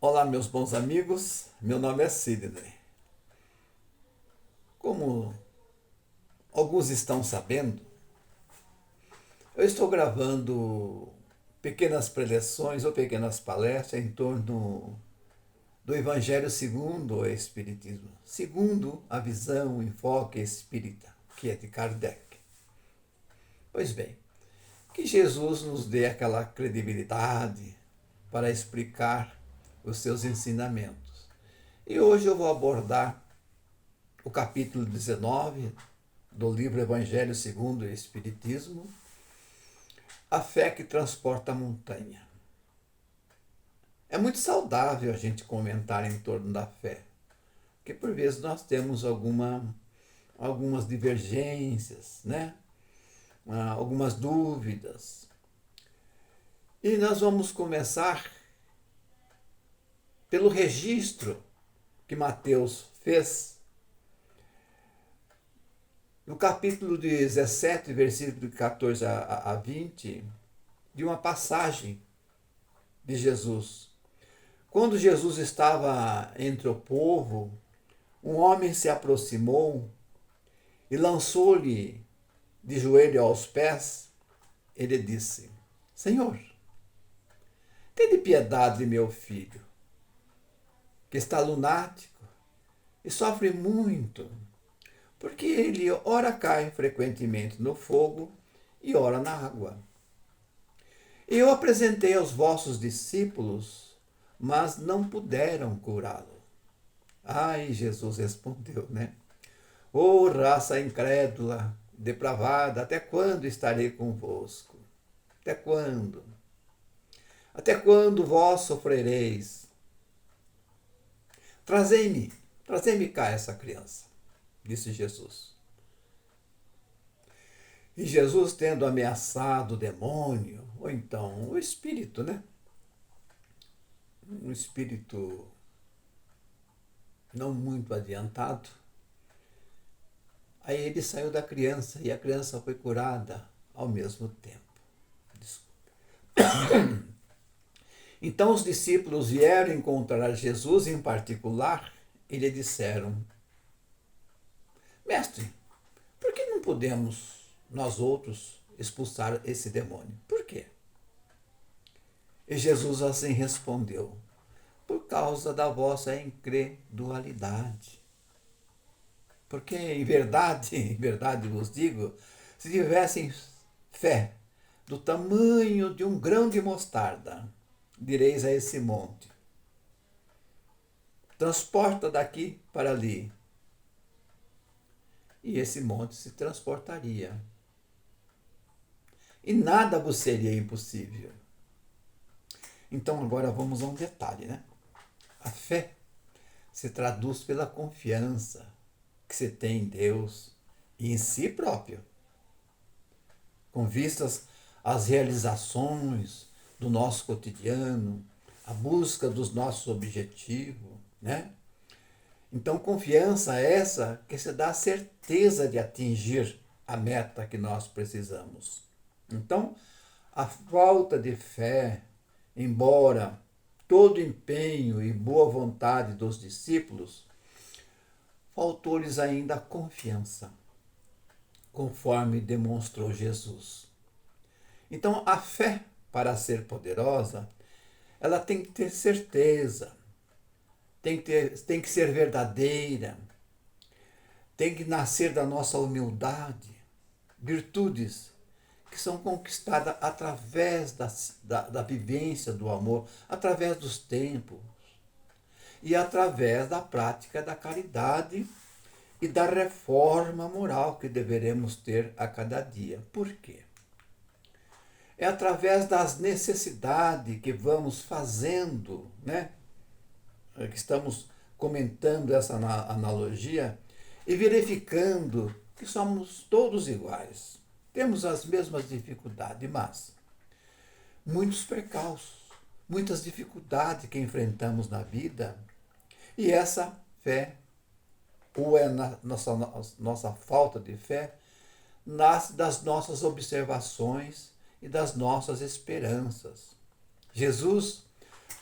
Olá, meus bons amigos, meu nome é Sidney. Como alguns estão sabendo, eu estou gravando pequenas preleções ou pequenas palestras em torno do Evangelho segundo o Espiritismo, segundo a visão, o enfoque espírita, que é de Kardec. Pois bem, que Jesus nos dê aquela credibilidade para explicar os seus ensinamentos. E hoje eu vou abordar o capítulo 19 do livro Evangelho segundo o Espiritismo, a fé que transporta a montanha. É muito saudável a gente comentar em torno da fé, porque por vezes nós temos algumas divergências, né? Algumas dúvidas. E nós vamos começar pelo registro que Mateus fez no capítulo 17, versículo 14 a 20, de uma passagem de Jesus. Quando Jesus estava entre o povo, um homem se aproximou e lançou-lhe de joelho aos pés. Ele disse: Senhor, tende piedade de meu filho, que está lunático e sofre muito, porque ele ora cai frequentemente no fogo e ora na água. Eu apresentei aos vossos discípulos, mas não puderam curá-lo. Ai, Jesus respondeu, né? Ô raça incrédula, depravada, até quando estarei convosco? Até quando? Até quando vós sofrereis? Trazei-me cá essa criança, disse Jesus. E Jesus, tendo ameaçado o demônio, ou então o espírito, né? Um espírito não muito adiantado, aí ele saiu da criança e a criança foi curada ao mesmo tempo. Desculpa. Então os discípulos vieram encontrar Jesus em particular e lhe disseram: Mestre, por que não podemos nós outros expulsar esse demônio? Por quê? E Jesus assim respondeu: Por causa da vossa incredulidade. Porque em verdade vos digo, se tivessem fé do tamanho de um grão de mostarda, direis a esse monte: transporta daqui para ali. E esse monte se transportaria. E nada vos seria impossível. Então agora vamos a um detalhe, né? A fé se traduz pela confiança que se tem em Deus e em si próprio, com vistas às realizações do nosso cotidiano, a busca dos nossos objetivos, né? Então, confiança é essa que se dá a certeza de atingir a meta que nós precisamos. Então, a falta de fé, embora todo empenho e boa vontade dos discípulos, faltou-lhes ainda a confiança, conforme demonstrou Jesus. Então, a fé, para ser poderosa, ela tem que ter certeza, tem que ser verdadeira, tem que nascer da nossa humildade, virtudes que são conquistadas através da vivência do amor, através dos tempos e através da prática da caridade e da reforma moral que deveremos ter a cada dia. Por quê? É através das necessidades que vamos fazendo, né? Que estamos comentando essa analogia e verificando que somos todos iguais. Temos as mesmas dificuldades, mas muitos percalços, muitas dificuldades que enfrentamos na vida, e essa fé, ou é nossa falta de fé, nasce das nossas observações e das nossas esperanças. Jesus,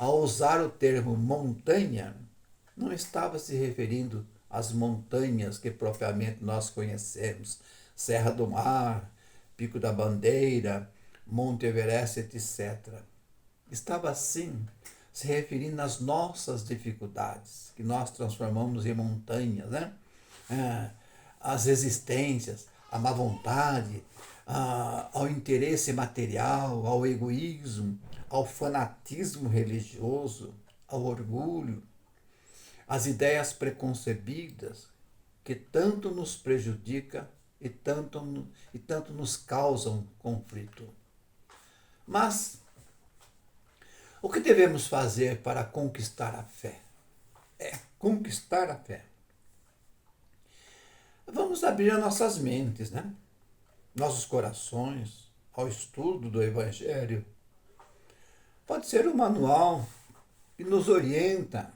ao usar o termo montanha, não estava se referindo às montanhas que propriamente nós conhecemos, Serra do Mar, Pico da Bandeira, Monte Everest, etc. Estava, sim, se referindo às nossas dificuldades, que nós transformamos em montanhas, né? Às resistências, à má vontade, ao interesse material, ao egoísmo, ao fanatismo religioso, ao orgulho, às ideias preconcebidas que tanto nos prejudicam e tanto nos causam conflito. Mas o que devemos fazer para conquistar a fé? Conquistar a fé. Vamos abrir as nossas mentes, né? Nossos corações ao estudo do Evangelho. Pode ser um manual que nos orienta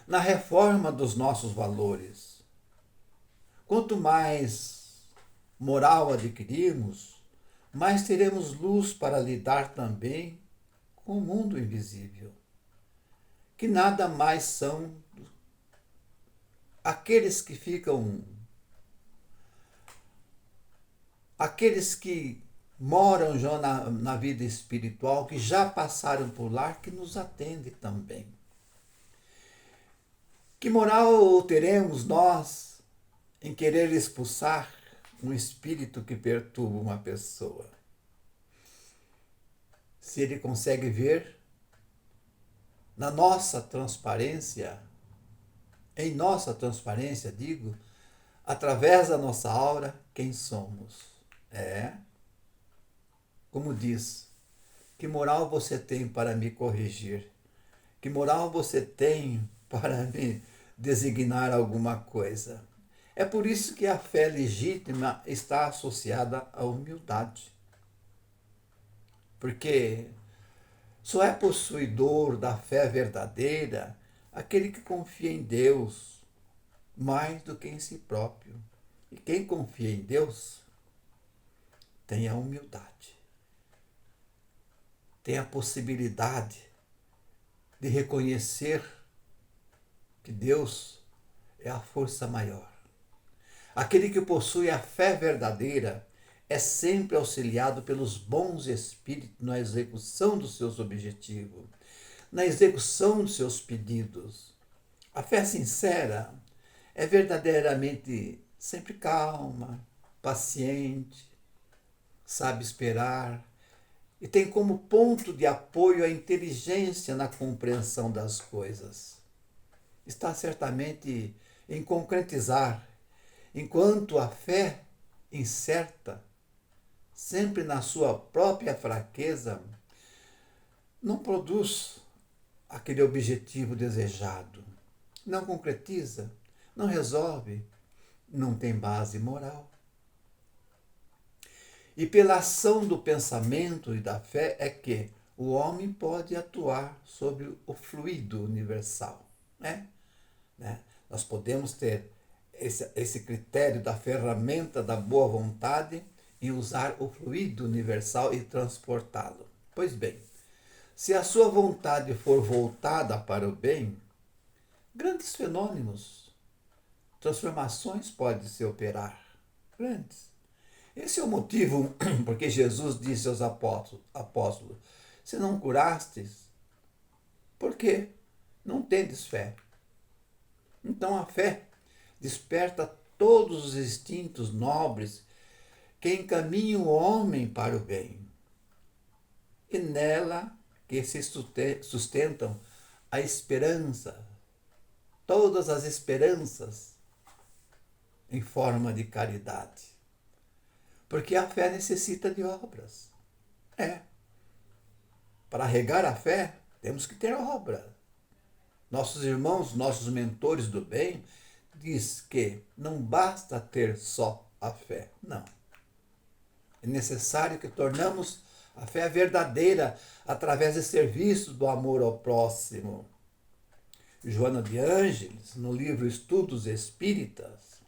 na reforma dos nossos valores. Quanto mais moral adquirirmos, mais teremos luz para lidar também com o mundo invisível, que nada mais são aqueles que moram já na vida espiritual, que já passaram por lá, que nos atendem também. Que moral teremos nós em querer expulsar um espírito que perturba uma pessoa? Se ele consegue ver na nossa transparência, em nossa transparência, digo, através da nossa aura, quem somos. Como diz, que moral você tem para me corrigir? Que moral você tem para me designar alguma coisa? É por isso que a fé legítima está associada à humildade. Porque só é possuidor da fé verdadeira aquele que confia em Deus mais do que em si próprio. E quem confia em Deus tem a humildade, tem a possibilidade de reconhecer que Deus é a força maior. Aquele que possui a fé verdadeira é sempre auxiliado pelos bons espíritos na execução dos seus objetivos, na execução dos seus pedidos. A fé sincera é verdadeiramente sempre calma, paciente, sabe esperar e tem como ponto de apoio a inteligência na compreensão das coisas. Está certamente em concretizar, enquanto a fé incerta, sempre na sua própria fraqueza, não produz aquele objetivo desejado, não concretiza, não resolve, não tem base moral. E pela ação do pensamento e da fé é que o homem pode atuar sobre o fluido universal. Nós podemos ter esse critério da ferramenta da boa vontade e usar o fluido universal e transportá-lo. Pois bem, se a sua vontade for voltada para o bem, grandes fenômenos, transformações podem se operar. Grandes. Esse é o motivo porque Jesus disse aos apóstolos, se não curastes, por quê? Não tendes fé. Então a fé desperta todos os instintos nobres que encaminham o homem para o bem. E nela que se sustentam a esperança, todas as esperanças em forma de caridade. Porque a fé necessita de obras. Para regar a fé, temos que ter obra. Nossos irmãos, nossos mentores do bem, diz que não basta ter só a fé. Não. É necessário que tornamos a fé verdadeira através do serviço do amor ao próximo. Joana de Ângeles, no livro Estudos Espíritas,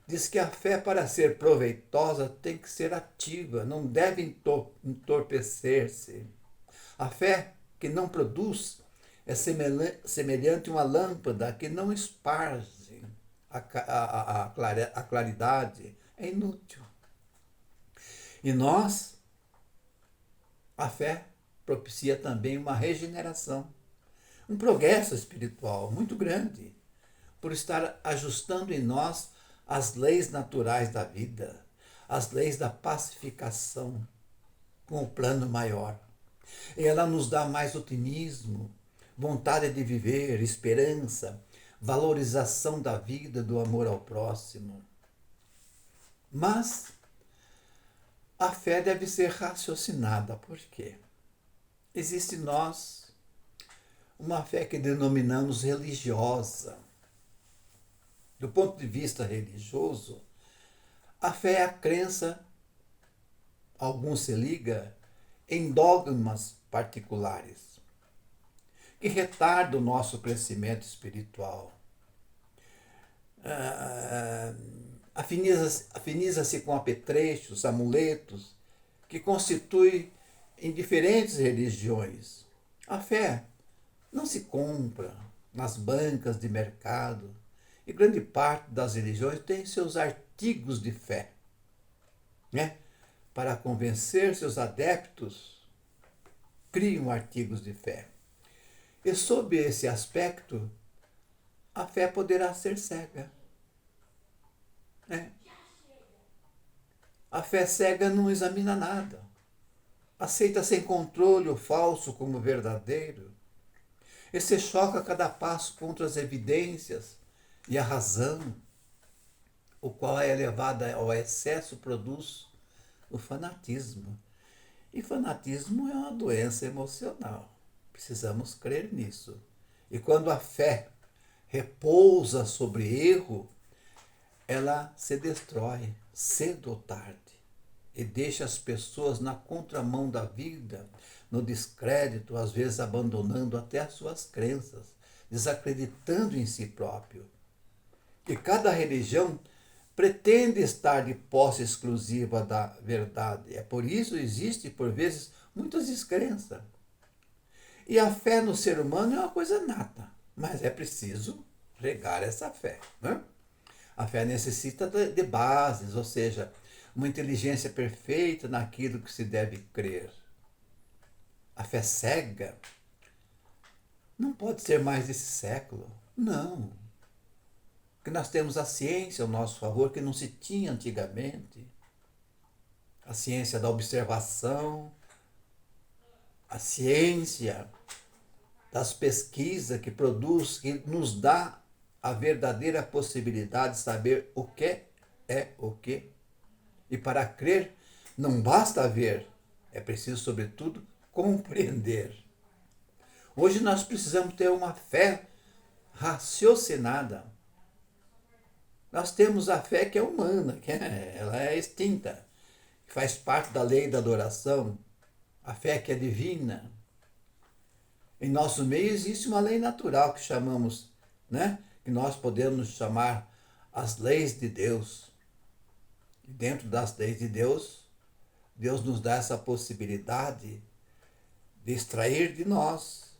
diz que a fé, para ser proveitosa, tem que ser ativa, não deve entorpecer-se. A fé que não produz é semelhante a uma lâmpada que não esparge a claridade. É inútil. E a fé propicia também uma regeneração, um progresso espiritual muito grande, por estar ajustando em nós as leis naturais da vida, as leis da pacificação, com o plano maior. E ela nos dá mais otimismo, vontade de viver, esperança, valorização da vida, do amor ao próximo. Mas a fé deve ser raciocinada. Por quê? Existe em nós uma fé que denominamos religiosa. Do ponto de vista religioso, a fé é a crença, alguns se liga, em dogmas particulares, que retardam o nosso crescimento espiritual. Afiniza-se com apetrechos, amuletos, que constituem em diferentes religiões. A fé não se compra nas bancas de mercado, e grande parte das religiões tem seus artigos de fé, né? Para convencer seus adeptos, criam artigos de fé. E sob esse aspecto, a fé poderá ser cega. Né? A fé cega não examina nada. Aceita sem controle o falso como verdadeiro. E se choca a cada passo contra as evidências e a razão, o qual é elevada ao excesso produz o fanatismo. E fanatismo é uma doença emocional. Precisamos crer nisso. E quando a fé repousa sobre erro, ela se destrói cedo ou tarde e deixa as pessoas na contramão da vida, no descrédito, às vezes abandonando até as suas crenças, desacreditando em si próprio. E cada religião pretende estar de posse exclusiva da verdade. É por isso que existe, por vezes, muitas descrenças. E a fé no ser humano é uma coisa nata, mas é preciso regar essa fé. Né? A fé necessita de bases, ou seja, uma inteligência perfeita naquilo que se deve crer. A fé cega não pode ser mais desse século. Não. Porque nós temos a ciência ao nosso favor que não se tinha antigamente. A ciência da observação, a ciência das pesquisas que produz, que nos dá a verdadeira possibilidade de saber o que é o que. E para crer, não basta ver, é preciso, sobretudo, compreender. Hoje nós precisamos ter uma fé raciocinada. Nós temos a fé que é humana, ela é extinta, que faz parte da lei da adoração, a fé que é divina. Em nosso meio existe uma lei natural que chamamos, né? Que nós podemos chamar as leis de Deus. E dentro das leis de Deus, Deus nos dá essa possibilidade de extrair de nós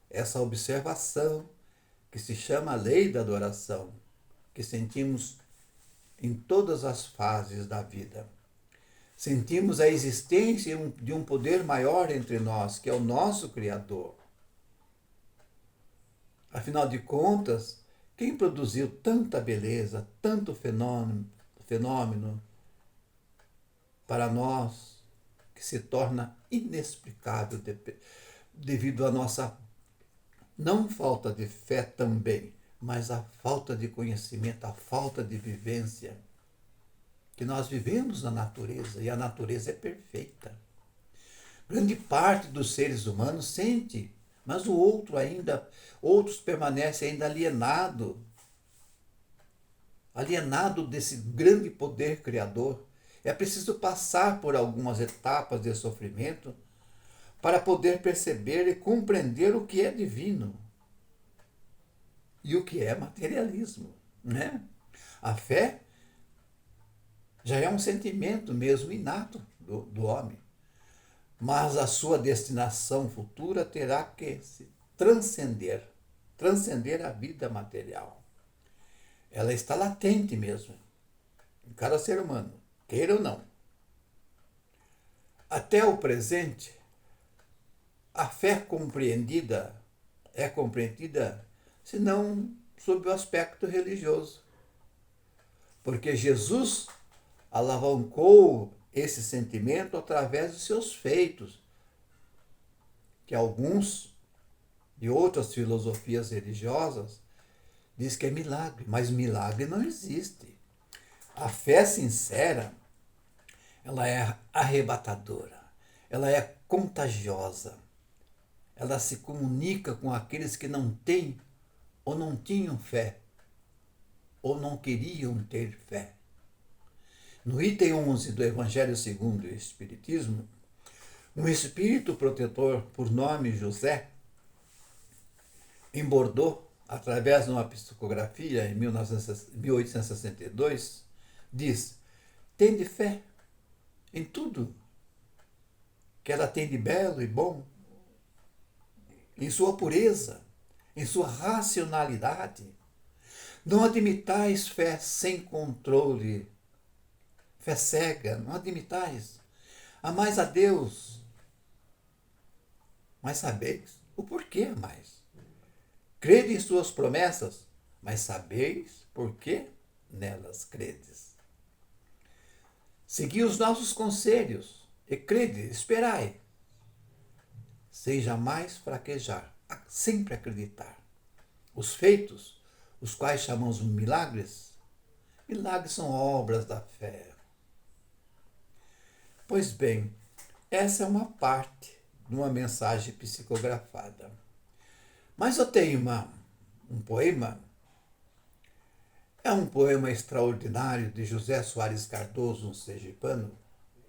essa observação que se chama a lei da adoração, que sentimos em todas as fases da vida. Sentimos a existência de um poder maior entre nós, que é o nosso Criador. Afinal de contas, quem produziu tanta beleza, tanto fenômeno para nós, que se torna inexplicável devido à nossa não falta de fé também, mas a falta de conhecimento, a falta de vivência, que nós vivemos na natureza, e a natureza é perfeita. Grande parte dos seres humanos sente, mas outros permanecem ainda alienado desse grande poder criador. É preciso passar por algumas etapas de sofrimento para poder perceber e compreender o que é divino e o que é materialismo, né? A fé já é um sentimento mesmo inato do homem. mas a sua destinação futura terá que se transcender a vida material. Ela está latente mesmo, em cada ser humano, queira ou não. Até o presente, a fé é compreendida, se não sob o aspecto religioso. Porque Jesus alavancou esse sentimento através de seus feitos, que alguns de outras filosofias religiosas diz que é milagre, mas milagre não existe. A fé sincera, ela é arrebatadora, ela é contagiosa, ela se comunica com aqueles que não têm ou não tinham fé, ou não queriam ter fé. No item 11 do Evangelho segundo o Espiritismo, um espírito protetor por nome José, em Bordeaux, através de uma psicografia em 1862, diz: tende fé em tudo que ela tem de belo e bom, em sua pureza, em sua racionalidade. Não admitais fé sem controle, fé cega, não admitais. Amais a Deus, mas sabeis o porquê amais. Crede em suas promessas, mas sabeis por que nelas credes. Segui os nossos conselhos e crede, esperai. Sem jamais fraquejar, sempre acreditar. Os feitos, os quais chamamos milagres, milagres são obras da fé. Pois bem, essa é uma parte de uma mensagem psicografada. Mas eu tenho um poema, é um poema extraordinário de José Soares Cardoso, um sergipano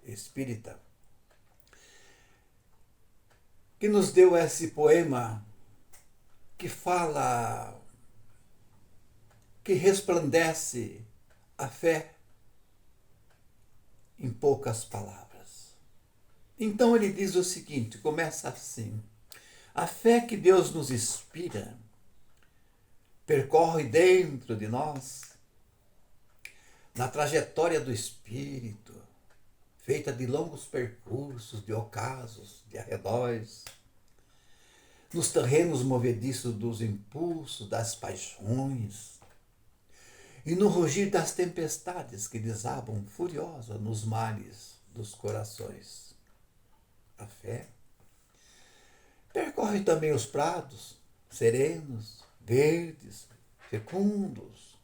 espírita, que nos deu esse poema que fala, que resplandece a fé em poucas palavras. Então ele diz o seguinte, começa assim: a fé que Deus nos inspira percorre dentro de nós, na trajetória do espírito, feita de longos percursos, de ocasos, de arredores, nos terrenos movediços dos impulsos, das paixões, e no rugir das tempestades que desabam furiosas nos mares dos corações. A fé percorre também os prados serenos, verdes, fecundos,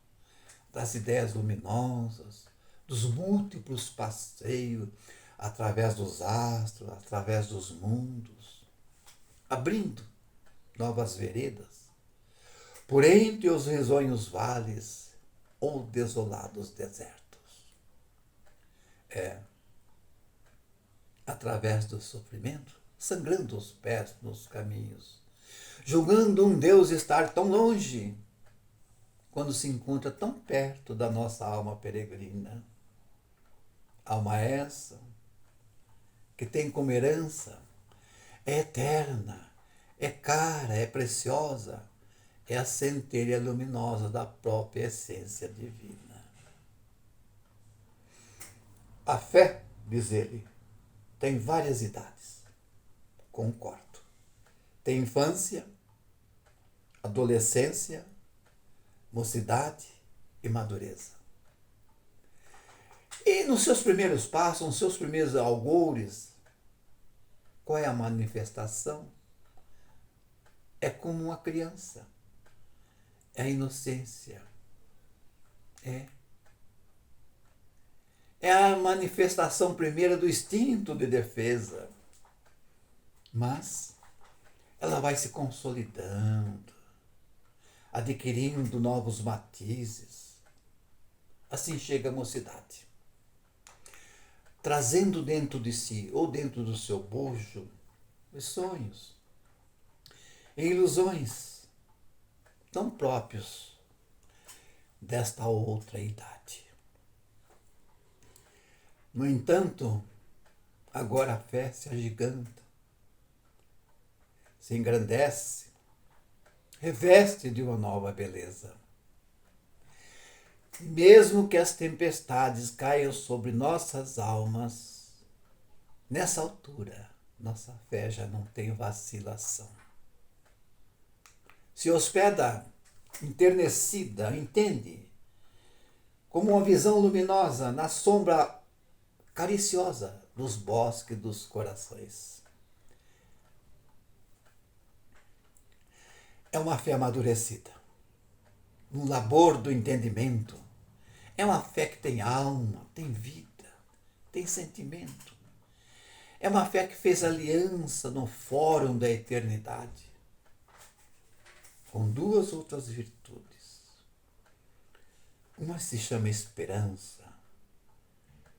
das ideias luminosas, dos múltiplos passeios através dos astros, através dos mundos, abrindo novas veredas, por entre os risonhos vales ou desolados desertos. Através do sofrimento, sangrando os pés nos caminhos, julgando um Deus estar tão longe, quando se encontra tão perto da nossa alma peregrina. Alma essa que tem como herança, é eterna, é cara, é preciosa, é a centelha luminosa da própria essência divina. A fé, diz ele, tem várias idades. Concordo. Tem infância, adolescência, mocidade e madureza. E nos seus primeiros passos, nos seus primeiros algores, qual é a manifestação? É como uma criança. É a inocência. É a manifestação primeira do instinto de defesa. Mas ela vai se consolidando, adquirindo novos matizes. Assim chega a mocidade, trazendo dentro de si ou dentro do seu bojo os sonhos e ilusões tão próprios desta outra idade. No entanto, agora a fé se agiganta, se engrandece, reveste de uma nova beleza. E mesmo que as tempestades caiam sobre nossas almas, nessa altura, nossa fé já não tem vacilação. Se hospeda enternecida, entende? Como uma visão luminosa na sombra cariciosa dos bosques dos corações. É uma fé amadurecida, um labor do entendimento. É uma fé que tem alma, tem vida, tem sentimento. É uma fé que fez aliança no fórum da eternidade com duas outras virtudes. Uma se chama esperança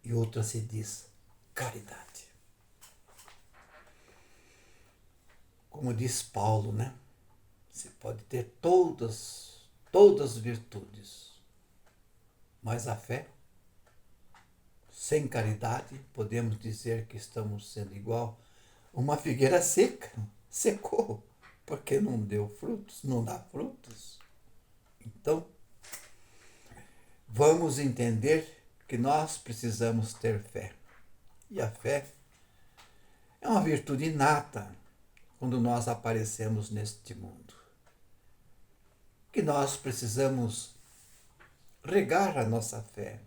e outra se diz caridade. Como diz Paulo, né? Você pode ter todas as virtudes, mas a fé, sem caridade, podemos dizer que estamos sendo igual uma figueira seca. Secou, porque não deu frutos, não dá frutos. Então, vamos entender que nós precisamos ter fé. E a fé é uma virtude inata quando nós aparecemos neste mundo. Que nós precisamos regar a nossa fé,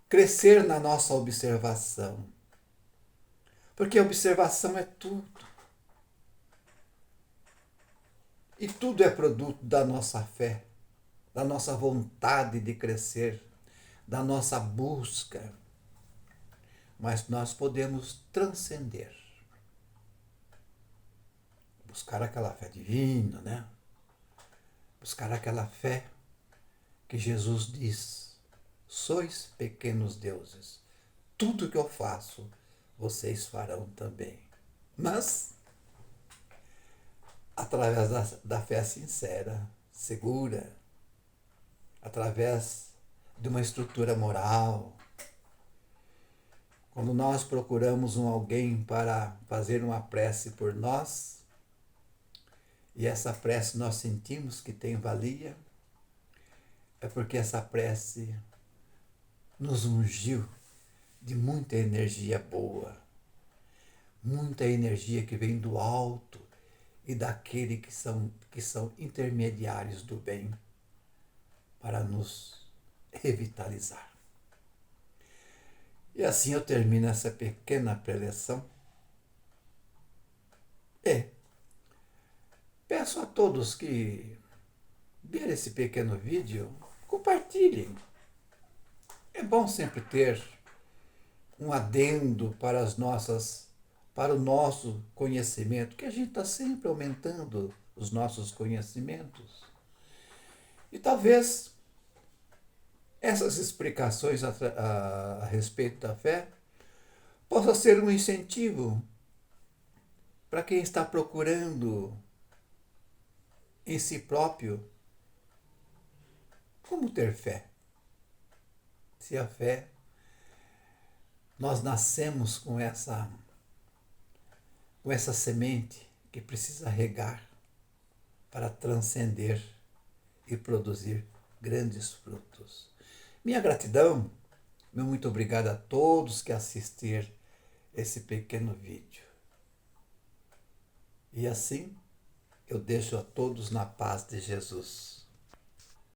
crescer na nossa observação, porque a observação é tudo. E tudo é produto da nossa fé, da nossa vontade de crescer, da nossa busca. Mas nós podemos transcender, buscar aquela fé divina, né? Buscar aquela fé que Jesus diz: sois pequenos deuses, tudo que eu faço, vocês farão também. Mas, através da fé sincera, segura, através de uma estrutura moral, quando nós procuramos alguém para fazer uma prece por nós, e essa prece nós sentimos que tem valia, é porque essa prece nos ungiu de muita energia boa, muita energia que vem do alto e daquele que são intermediários do bem para nos revitalizar. E assim eu termino essa pequena preleção. Peço a todos que ver esse pequeno vídeo, compartilhem. É bom sempre ter um adendo para o nosso conhecimento, que a gente está sempre aumentando os nossos conhecimentos. E talvez essas explicações a respeito da fé possa ser um incentivo para quem está procurando em si próprio como ter fé. Se a fé, nós nascemos com essa semente que precisa regar para transcender e produzir grandes frutos. Minha gratidão, meu muito obrigado a todos que assistiram esse pequeno vídeo. E assim, eu deixo a todos na paz de Jesus.